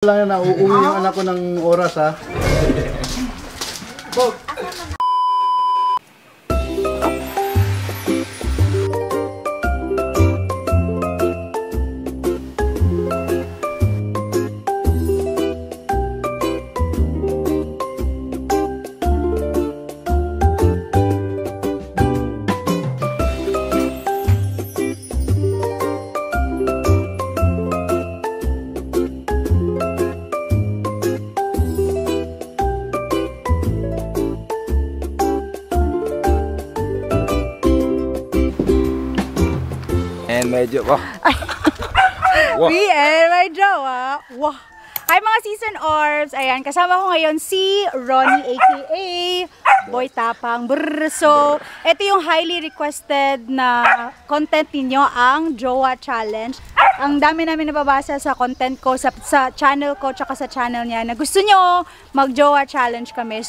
Lang na uuwi yung anak ko ng oras ha. Medyo wow. We and my jowa. Wow. Hi mga season orbs. Ayan, kasama ko ngayon si Ronnie aka Boy Tapang. Brr. So, ito yung highly requested na content ninyo, ang Jowa Challenge. Ang dami namin nababasa sa content ko, sa channel ko, tsaka sa channel niya, na gusto nyo mag-Jowa Challenge kami.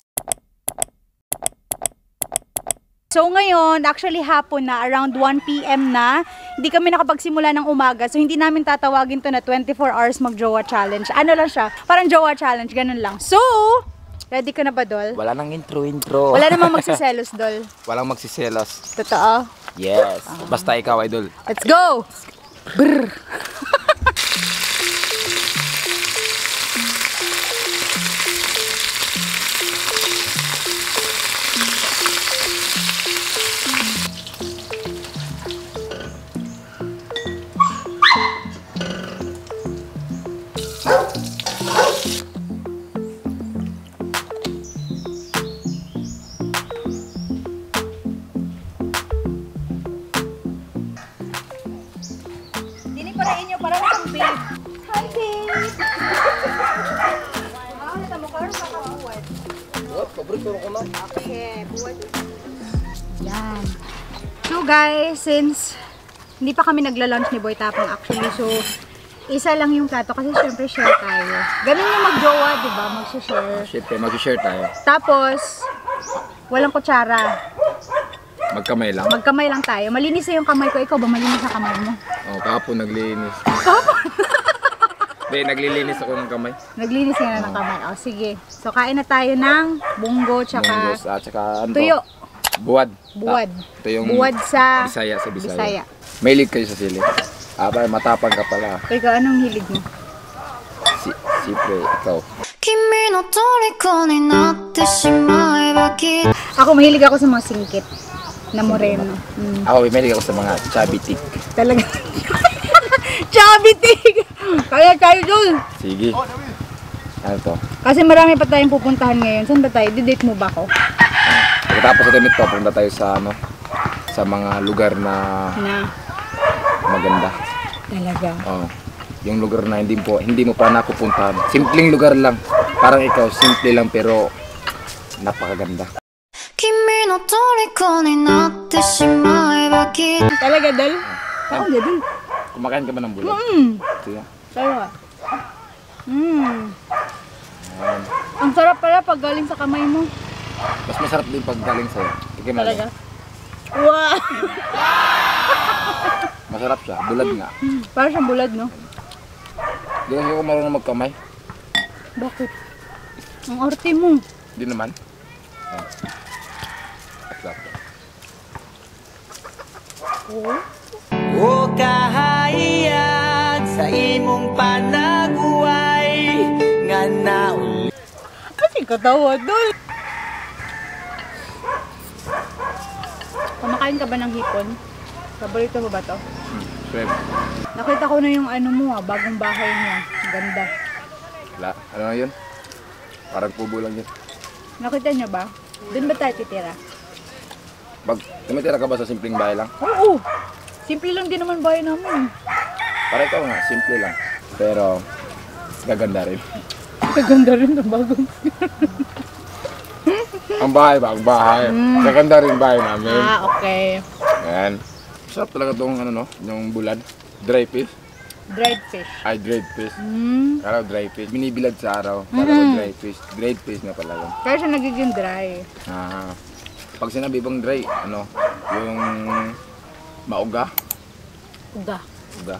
So ngayon, actually hapon na, around 1 PM na, hindi kami nakapagsimula ng umaga. So hindi namin tatawagin to na 24 hours mag-Jowa Challenge. Ano lang siya, parang Jowa Challenge, ganun lang. So, ready ka na ba, Dol? Wala nang intro. Wala namang magsiselos, Dol. Walang magsiselos. Totoo? Yes. Basta ikaw, idol. Let's go! Brr! Yan. So guys, since hindi pa kami nagla-lunch ni Boy Tapang actually, so isa lang yung plato kasi syempre share tayo. Ganun yung mag-jowa, di ba? Mag-share. Syempre, mag-share tayo. Tapos, walang kutsara. Magkamay lang. Magkamay lang tayo. Malinis na yung kamay ko. Ikaw ba malinis na kamay mo? Oo, kahapon naglinis. Kahapon? Hindi, naglilinis ako ng kamay. Naglinis nga na ng kamay. O, sige. So, kain na tayo ng bunggo, tsaka Munggos, at saka ano tuyo. Buwad. Buwad. Ito yung Buwad sa Bisaya, sa Bisaya. Bisaya. May lead kayo sa sili. Aba, matapang ka pala. Ikaw, anong hilig mo? Siyempre, ikaw. Ako, mahilig ako sa mga singkit na moreno. Ako, may mahilig ako sa mga chubby tick. Talaga. Chubby tick! Kaya tayo dun. Sige. Ano to? Kasi marami pa tayong pupuntahan ngayon. Saan ba tayo? Didate mo ba ako? Pagkatapos ito nito, punta tayo sa ano, sa mga lugar na maganda. Talaga. Oh. Yung lugar na hindi mo pa napupuntahan. Simpleng lugar lang. Parang ikaw, simple lang pero napakaganda. Talaga, Dal? Ako nga, Dal. Kumakain ka ba ng bulan? Siya. Talaga. Ang sarap pala pag galing sa kamay mo. Mas masarap din pag galing sa'yo. Talaga? Wow! Masarap siya. Bulad nga. Parang siyang bulad, no? Di kasi ako marunong magkamay. Bakit? Ang arte mo. Di naman. Oh. Exacto. O kahayag sa imong panaguay nga nauli. Kasi katawa, Dol. Kumakain ka ba ng hipon? Paborito mo ba to? Shrimp. Nakita ko na yung ano mo bagong bahay niya. Ganda. Wala. Ano na yun? Parang kubo lang yun. Nakita niyo ba? Doon ba tayo titira? Tumitira ka ba sa simpleng bahay lang? Oo! Simple lang din naman bahay namin. Para ikaw nga, simple lang. Pero, gaganda rin. Gaganda rin na bagong. Ang bahay ba? Ang bahay. Gaganda rin bahay namin. Ah, okay. Ayan. Sarap talaga itong ano no, yung bulad. Dry fish. Dried fish. Ay, dried fish. Kala dry fish. Binibilad sa araw. Kala ko dry fish. Dried fish na pala yun. Kaya siya nagiging dry. Pag sinabi bang dry, ano, yung mauga. Uga. Uga.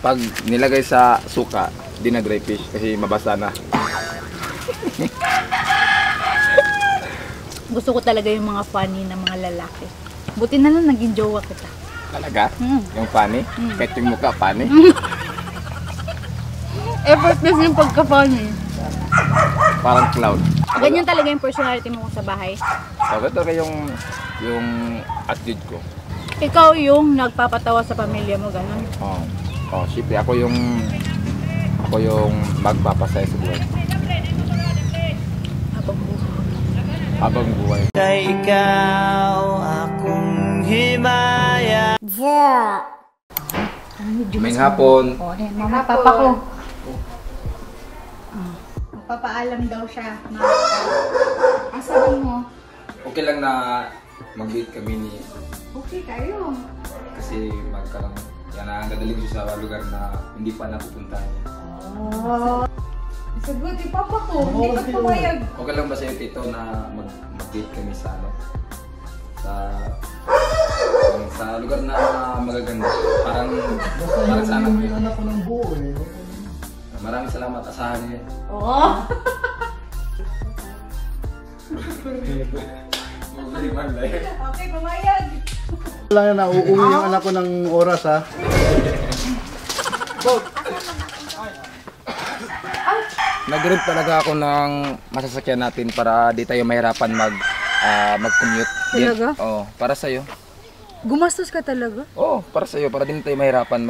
pag nilagay sa suka, di na dry fish kasi mabasa na. Gusto ko talaga yung mga funny na mga lalaki. Buti na lang naging jowa kita. Talaga? Yung funny? Kahit yung mukha funny? Effortless yung pagka-funny. Parang cloud. Ganyan talaga yung personality mo sa bahay. So, ito yung attitude ko. Ikaw yung nagpapatawa sa pamilya mo, gano'n? Siyempre ako yung magpapasaya sa buhay. Habang buhay. Na ikaw akong himaya. May hapon. Mama, papa ko. Magpapaalam daw siya. Ang sabi mo? Okay lang na mag-date kami ni... Okay kayo. Kasi dadaling siya sa lugar na hindi pa napupuntahan. Sagot ni papa ko. Hindi ka pumayag. Okay lang ba sa'yo, Tito, na mag-date kami sa lugar na magaganda? Parang sa anak ko. Anak ko ng buo eh. Maraming salamat, asahan niya. Oo. Okay, pumayag. Wala na, uuwi yung anak ko ng oras ha. Nag-rent talaga ako ng masasakyan natin para di tayo mahirapan mag-commute. Talaga? Oo, para sa'yo. Gumastos ka talaga? Oo, para sa'yo, para di tayo mahirapan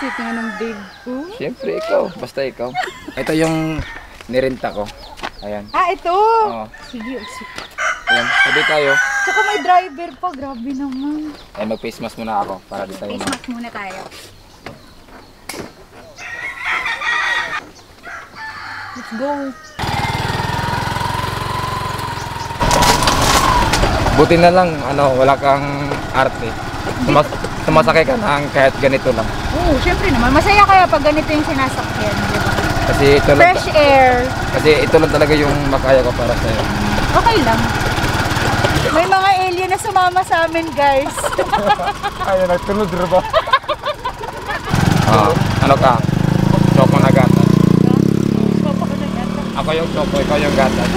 Sito nga ng big ko. Siyempre ikaw, basta ikaw. Ito yung nirenta ko. Ayan. Ito! Oo. Sige. Ayan, sabi tayo. Tsaka may driver pa, grabe naman. Ay, mag-face mask muna ako para di tayo Face mask muna tayo. Let's go. Buti na lang, wala kang arte. Sumasakay ka na kahit ganito lang. Oo, syempre naman. Masaya kaya pag ganito yung sinasakyan, di ba? Kasi ito lang, Fresh air. kasi ito lang talaga yung makaya ko para sa'yo. Okay lang. May mga alien na sumama sa amin, guys. Ay, nagtunod rin ba? Ano ka? Choco na gatas. Ako yung choco, ikaw yung gatas.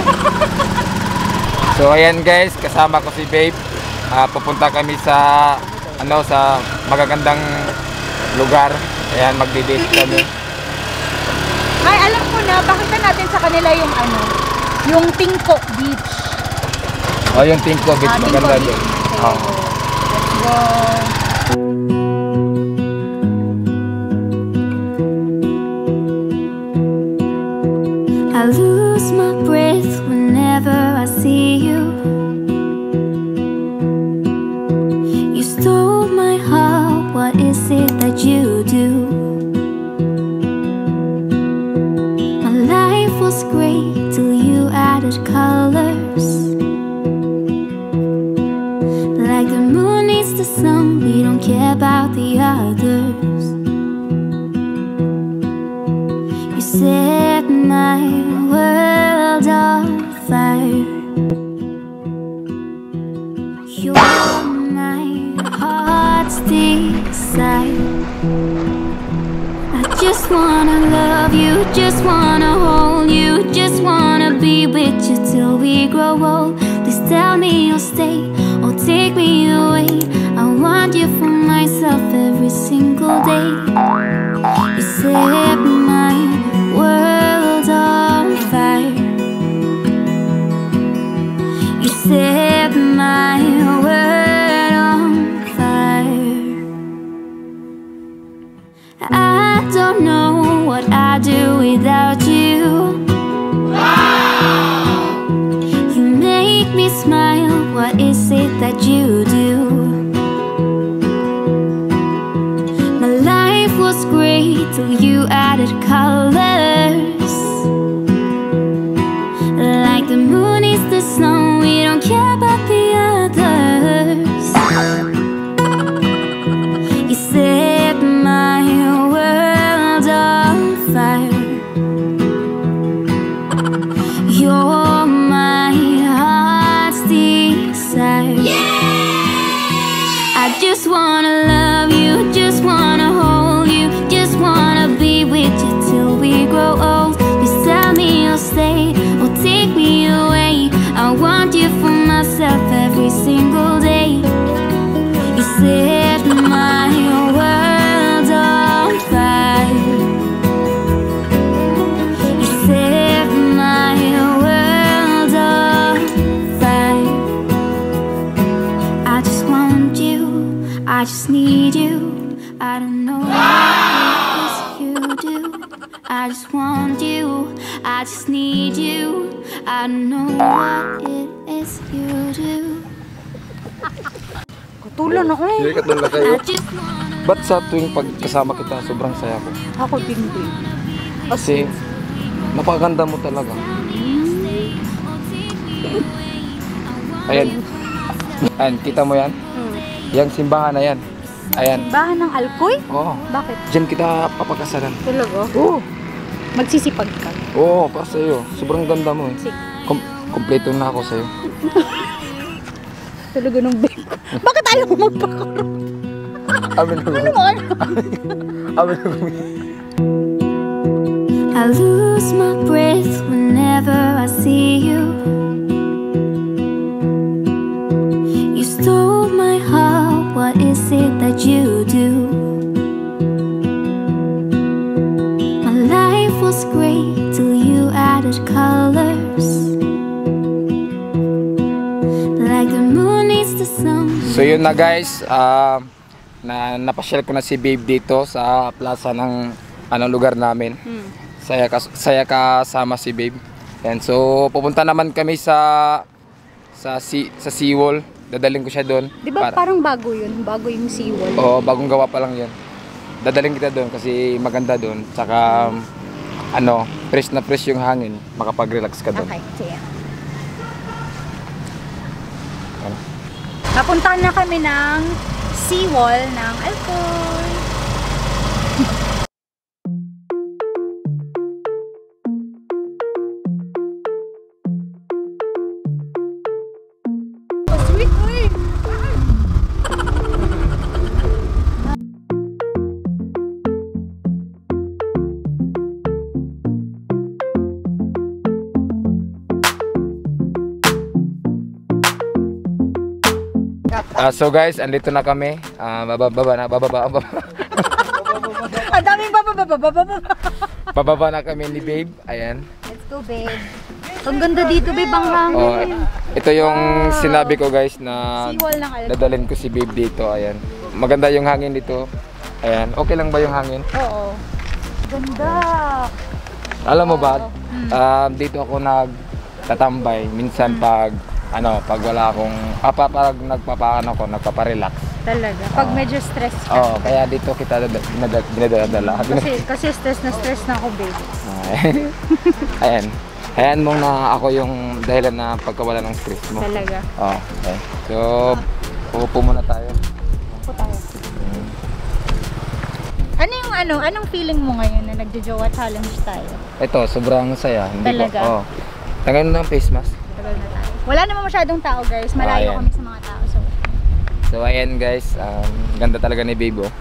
So ayan guys, kasama ko si Babe. Pupunta kami sa sa magagandang lugar. Ayan, magdi-date kami. Ay, alam ko na, pakita natin sa kanila yung yung Tingko Beach. Oh, yung Tingko Beach, maganda din. Let's go. I lose my breath whenever I see you. You stole my heart, what is it that you do? My life was great till you added colors. Like the moon needs the sun, we don't care about the others. You set my world on fire. You're my heart's desire. I just wanna love you, just wanna hold you, just wanna be with you till we grow old. Please tell me you'll stay or take me away. I want you for myself every single day. You set my world on fire. You set my world on fire. I don't know what I'd do without you. You make me smile, what is it that you do? My life was great till you added colors. Like the moon is the snow, we don't care about the others. You set my world on fire. You're my heart's desire. I just wanna love you, just wanna hold you, just want you, I just need you. I don't know what it is you do. Katulo na eh. Hindi ka doon na kayo. I just wanna Ba't sa tuwing pagkasama kita, sobrang saya ko? Ako din din. Kasi, napakaganda mo talaga. Ayan. Ayan, kita mo yan? Yang simbahan na yan. Ayan. Bahan ng alkoy? Oo. Bakit? Diyan kita papakasalan. Talaga? Oo. Magsisipag ka. Oo, para sa'yo. Sobrang ganda mo eh. Sige. Kompleto na ako sa'yo. Talaga ng babe ko. Bakit ayaw mo magpakaroon? Amin ako. Amin ako. I lose my breath whenever I see you. You stole my heart, what is it that you do? My life was great till you added colors, like the moon needs the sun. So yun na guys, napasyal ko na si Babe dito sa plaza ng lugar namin. Saya kasama si Babe. And so pupunta naman kami sa Seawall. Dadaling ko siya doon. Di ba parang bago yun? Bago yung seawall. Oo, bagong gawa pa lang yun. Dadaling kita doon kasi maganda doon. Tsaka fresh na fresh yung hangin. Makapag-relax ka doon. Okay, sige. Napuntahan na kami ng seawall ng Alcoy. Sweet, uy! So guys, andito na kami. Bababa. Ang daming bababa. Pababa na kami ni Babe. Ayan. Let's go, babe. Ang ganda dito, babe, ang hangin. Ito yung sinabi ko guys na Seawall ng Alcoy. dadalhin ko si Babe dito. Ayan. Maganda yung hangin dito. Ayan. Okay lang ba yung hangin? Oo. Ganda. Alam mo ba? Dito ako nagtatambay. Minsan pag wala akong pag nagpaparelax. Talaga. Pag medyo stress ka. Oo, kaya dito kita dinadala. Kasi stress na ako, babe. Ayan. Hayaan mong na ako yung dahilan na pagkawala ng stress mo. Talaga. Oo, okay. So, uupo muna tayo. Upo tayo. Anong feeling mo ngayon na nagjo-jowa challenge tayo? Ito, sobrang saya. Talaga? Oo. Tanggalin mo ng face mask. Tagal na tayo. Wala naman masyadong tao, guys. Malayo Ayan. kami sa mga tao. So, ayan guys. Ganda talaga ni Babe, oh.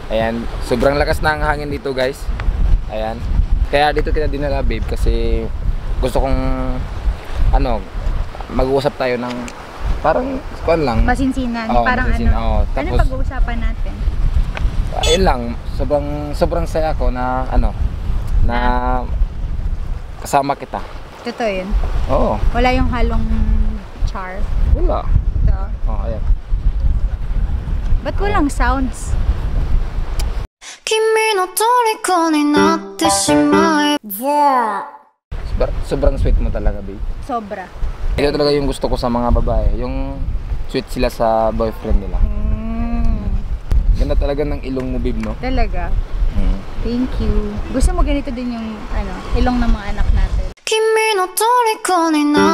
Ayan. Sobrang lakas na ang hangin dito, guys. Ayan. Kaya dito kita dinala, Babe, kasi gusto kong mag-uusap tayo ng parang lang. Masinsinan. Oo, Parang masinsinan, oo. Ano Tapos, pag-uusapan natin? ayun lang, sobrang saya ko na na kasama kita. Totoo yun. Oo. Wala yung halong char. Wala. Ito. Oh, ayan. Ba't walang sounds? 君の虜になってしまえ Sobrang sweet mo talaga, Babe. Sobra. Ito talaga yung gusto ko sa mga babae, yung sweet sila sa boyfriend nila. Ganda talaga ng ilong mo, Babe, no? Talaga. Thank you. Gusto mo ganito din yung ilong ng mga anak natin? 君の虜にな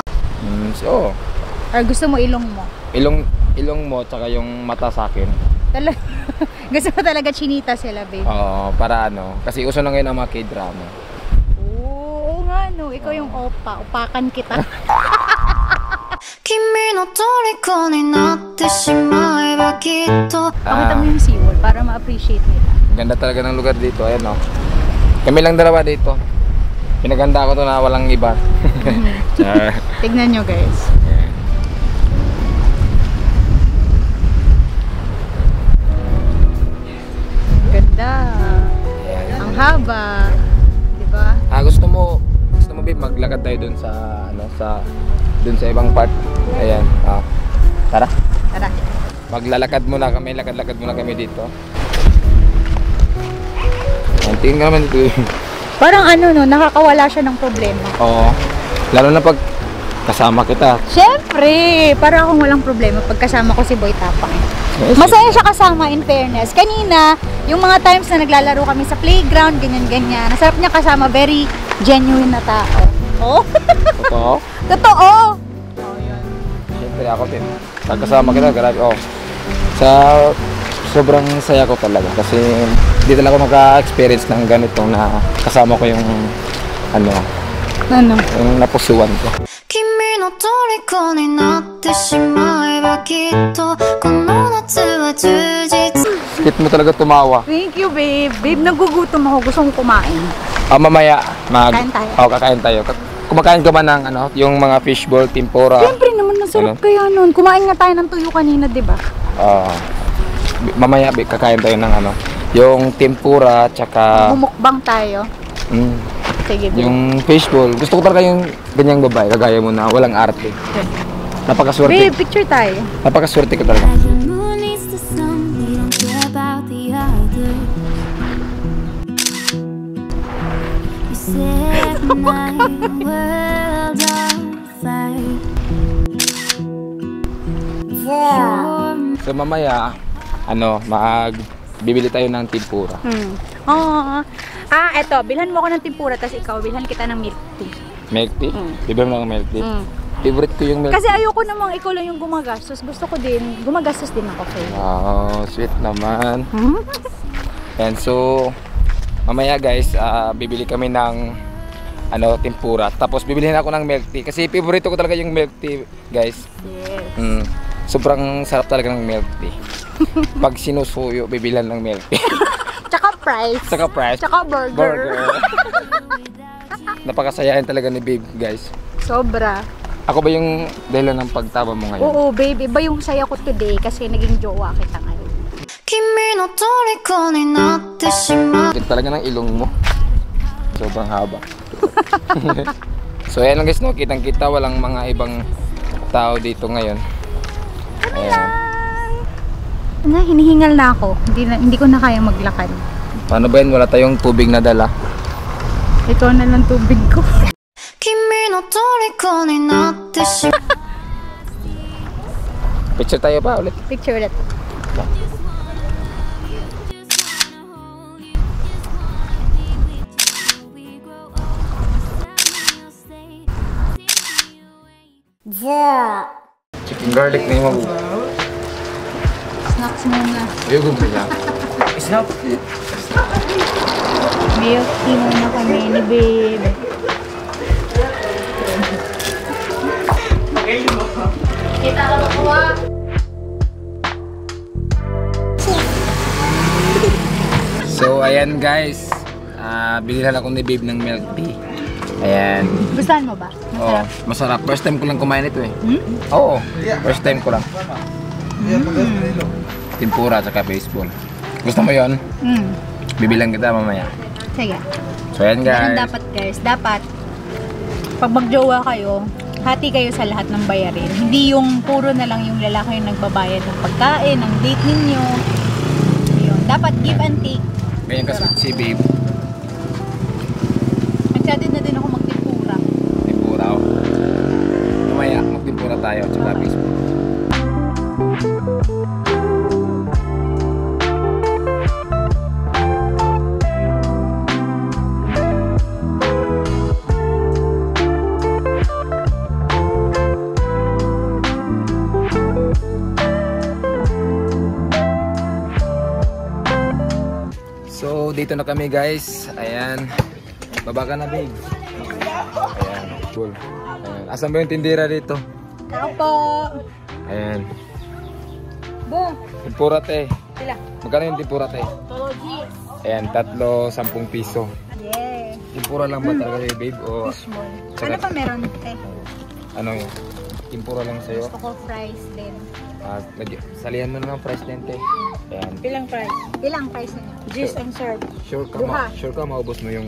Oo. Or gusto mo ilong mo? Ilong mo, tsaka yung mata sa akin. Talaga. Gusto mo talaga chinita sila, babe? Oo, para kasi uso na ngayon ang mga K-drama. Oo nga, no. Ikaw yung opa. Upakan kita. 君の虜になってしまえばきっと Pakita mo yung seawall para ma-appreciate nila. Ganda talaga ng lugar dito, ayan, no? Kami lang dalawa dito. Pinaganda ko to na walang iba. Char. Tignan nyo, guys. Ganda. Ang haba. Diba? Gusto mo babe maglakad tayo dun sa dun sa ibang part. Ayan. Tara. Tara. Maglalakad muna kami, lakad-lakad muna kami dito. Tingin ka naman dito eh. Parang ano no, nakakawala siya ng problema. Oo. Lalo na pag kasama kita. Siyempre, para akong walang problema pag kasama ko si Boy Tapang. Yes, Masaya siya kasama in fairness. Kanina, yung mga times na naglalaro kami sa playground, ganyan-ganyan. Nasarap niya kasama, very genuine na tao. Oh? Totoo? Totoo! Siyempre ako din. Pag kasama kita, grabe. Oh. Sobrang saya ko talaga. Kasi hindi talaga ako maka-experience ng ganito na kasama ko yung Ano? yung napusuan ko. 君の虜になってしまえばきっとこの夏は充実 Skip mo talaga tumawa. Thank you, babe. Babe, nagugutom ako. Gusto kong kumain. Mamaya, Kakain tayo. Kakain tayo. Kumakain ka ba ng ano, yung mga fishball, tempura? Siyempre naman, masarap kaya nun. Kumain nga tayo ng tuyo kanina, di ba? Mamaya, kakain tayo ng ano, yung tempura, tsaka Bumukbang tayo. Sige, babe. yung fishball. Gusto ko talaga yung ganyang babae, kagaya mo na walang arte. Napakaswerte. Babe, picture tayo. Napakaswerte ko talaga. As the moon needs the sun, we don't care about the other. You set my world on fire. So mamaya, bibili tayo ng tempura. Eto, bilhan mo ako ng tempura, tapos ikaw, bilhan kita ng milk tea. Milk tea? Bibili mo ng milk tea? Favorite ko yung milk Kasi tea. ayoko namang ikaw lang yung gumagastos. Gusto ko din, gumagastos din ako kayo. Wow, sweet naman. And so, mamaya guys, bibili kami ng tempura. Tapos bibilihin ako ng milk tea. Kasi favorite ko talaga yung milk tea, guys. Yes. Sobrang sarap talaga ng milk tea. Pag sinusuyo, bibilan ng milk tea. Tsaka fries. Tsaka fries. Tsaka burger. Napakasayahin talaga ni babe, guys. Sobra. Ako ba yung dahilan ng pagtaba mo ngayon? Oo, babe. Iba yung saya ko today kasi naging jowa kita ngayon. 君の虜になってしまう Ganda talaga ng ilong mo. Sobrang haba. So ayan lang guys, no? Kitang kita, walang mga ibang tao dito ngayon. Ayan. Hinihingal na ako. Hindi ko na kaya maglakad. Paano ba yun? Wala tayong tubig na dala. Ikaw na lang tubig ko. 君の虜になってしまう Picture tayo pa ulit. Picture ulit. Chicken garlic na yung mabu. Snacks muna. Ayun ko niya. Snap. Milk tea muna kami ni babe. Kita ka makuha. So ayan guys, bilhan ako ni babe ng milk tea. Ayan. Gustuhan mo ba? Oh, masarap. First time ko lang kumain ito eh. Oo, first time ko lang. Tempura at saka baseball. Gusto mo yon? Bibilang kita mamaya. Sige. So ayan Ganun guys. dapat guys. Dapat, pag magjowa kayo, hati kayo sa lahat ng bayarin. Hindi yung puro na lang yung lalaki yung nagbabayad ng pagkain, ng date ninyo. Yun. Dapat give and take. Ganyan ka sweet si babe. Excited na din ako magtipura. Tempura. Oh. Mamaya magtimpura tayo at saka baseball. So dito na kami guys. Ayan. Baba ka na babe. Ayan. Cool. Ayan. Asan ba yung tindera dito? Ako po. Ayan. Boom. Tempura te. Sila. Magkano yung tempura te? Tology. Ayan. 10 piso. Yeah. Tempura lang ba talaga yung babe? O Fishball. Tsaka- Ano pa meron? ano yun? Tempura lang sa'yo? Gusto ko fries din. Salihan mo na ng price din te. Ayan. Ilang fries? Ilang fries na niya? Juice and serve. Sure ka, Duha. sure ka maubos mo yung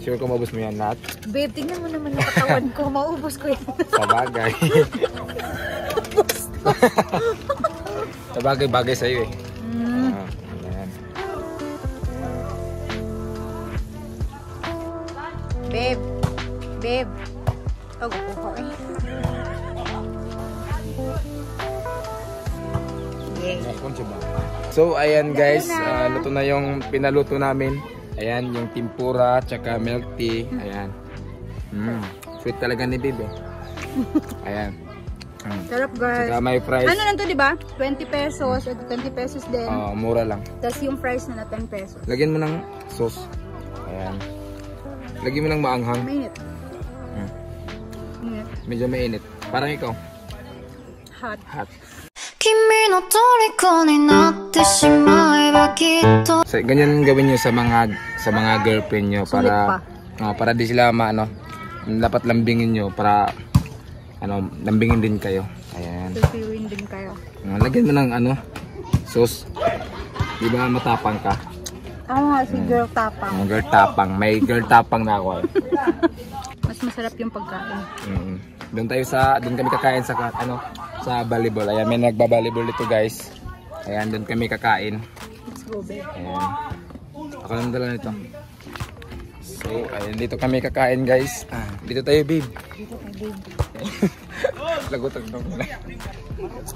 yan lahat? Babe, tingnan mo naman yung katawan ko. Maubos ko yan. Sa bagay. Sa bagay sa'yo eh. Ayan. Babe. Babe. Oh, okay. Yay. So ayan guys, luto na yung pinaluto namin. Ayan yung tempura tsaka milk tea. Ayan. Sweet talaga ni Bibi. Ayan. Sarap guys. Saka may fries. Ano lang to, di ba? 20 pesos. Ito 20 pesos din. Mura lang. Tapos yung fries na 10 pesos. Lagyan mo ng sauce. Ayan. Lagyan mo ng maanghang. Mainit. Mainit. Medyo mainit. Parang ikaw. Hot. Hot. 君の虜になってしまえばきっと So, ganyan gawin niyo sa mga girlfriend niyo para para di sila dapat lambingin niyo para lambingin din kayo. Ayan. Tulpiwin din kayo. Lagyan mo ng sauce. Di ba matapang ka? Ako nga si girl tapang. Girl tapang. May girl tapang na ako. Mas masarap yung pagkain. Doon kami kakain sa sa volleyball. Ayan, may nagba-volleyball dito guys. Ayan, doon kami kakain. Let's go, babe. Ayan. Ako lang dala nito. So, ayan, dito kami kakain guys. Dito tayo, babe. Dito tayo, babe. Lagutan ko muna.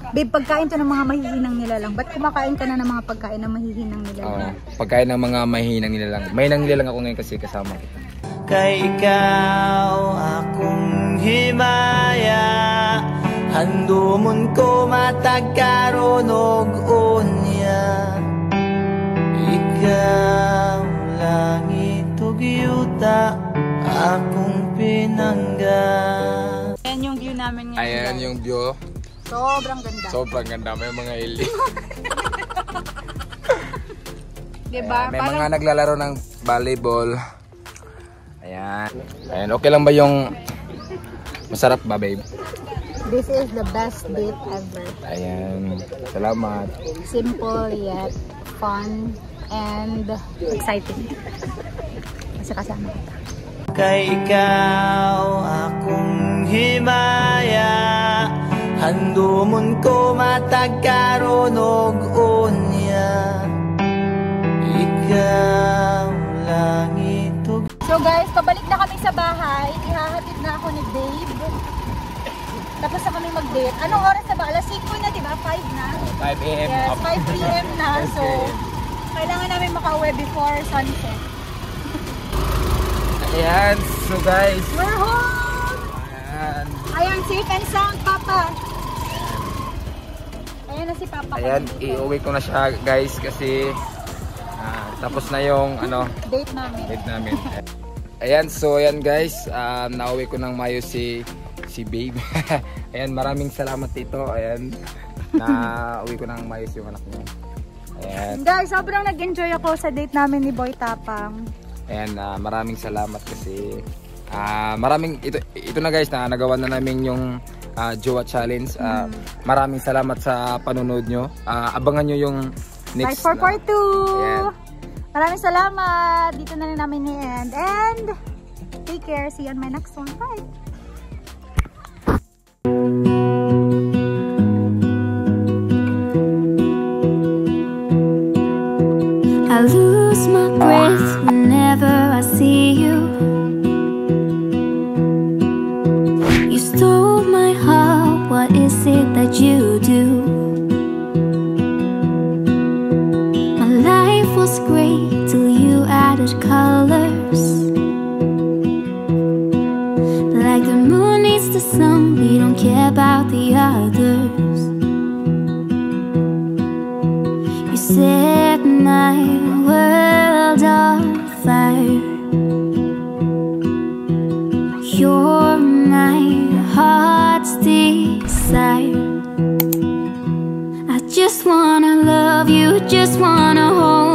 Babe, pagkain to ng mga mahihinang nilalang. Ba't kumakain ka na ng mga pagkain ng mahihinang nilalang? Pagkain ng mga mahinang nilalang. Mahinang nilalang ako ngayon kasi kasama kita. Kay ikaw akong himaya, handumon ko matagkaronog unya. Ikaw langit ug yuta akong pinangga. Ayan yung view namin ngayon. Ayan yung view. Sobrang ganda. Sobrang ganda. May mga ili. Diba? May mga naglalaro ng volleyball. Ayan. Ayan. Okay lang ba yung masarap ba, babe? This is the best date ever. Ayan. Salamat. Simple yet fun and exciting. Kasi kasama kita. Kay ikaw akong himaya, handumon ko matagkaronog unya. Ikaw langit ug So guys, pabalik na kami sa bahay. Ihahatid na ako ni Babe. Tapos na kami mag-date. Anong oras na ba? Alas 5 na, diba? 5 na? 5 a.m. Yes, 5 p.m. na. So, kailangan namin makauwi before sunset. Ayan. So guys. We're home! Ayan. Ayan, safe and sound, Papa. Ayan na si Papa. Ayan. Iuwi ko na siya guys kasi tapos na yung date namin. date namin. Ayan. So ayan guys. Nauwi ko ng mayo si Babe. Ayan, maraming salamat dito. Ayan, uwi ko ng mayos yung anak niya. Ayan. Guys, sobrang nag-enjoy ako sa date namin ni Boy Tapang. Ayan, maraming salamat kasi ito na guys na nagawa na namin yung Jowa Challenge. Maraming salamat sa panonood nyo. Abangan nyo yung next. Bye for part 2! Ayan. Maraming salamat! Dito na rin namin ni-end. And take care. See you on my next one. Bye! I lose my breath whenever I see you. You stole my heart, what is it that you do? My life was great till you added colors. Like the moon needs the sun, we don't care about the others. You set my world on fire. You're my heart's desire. I just wanna love you, just wanna hold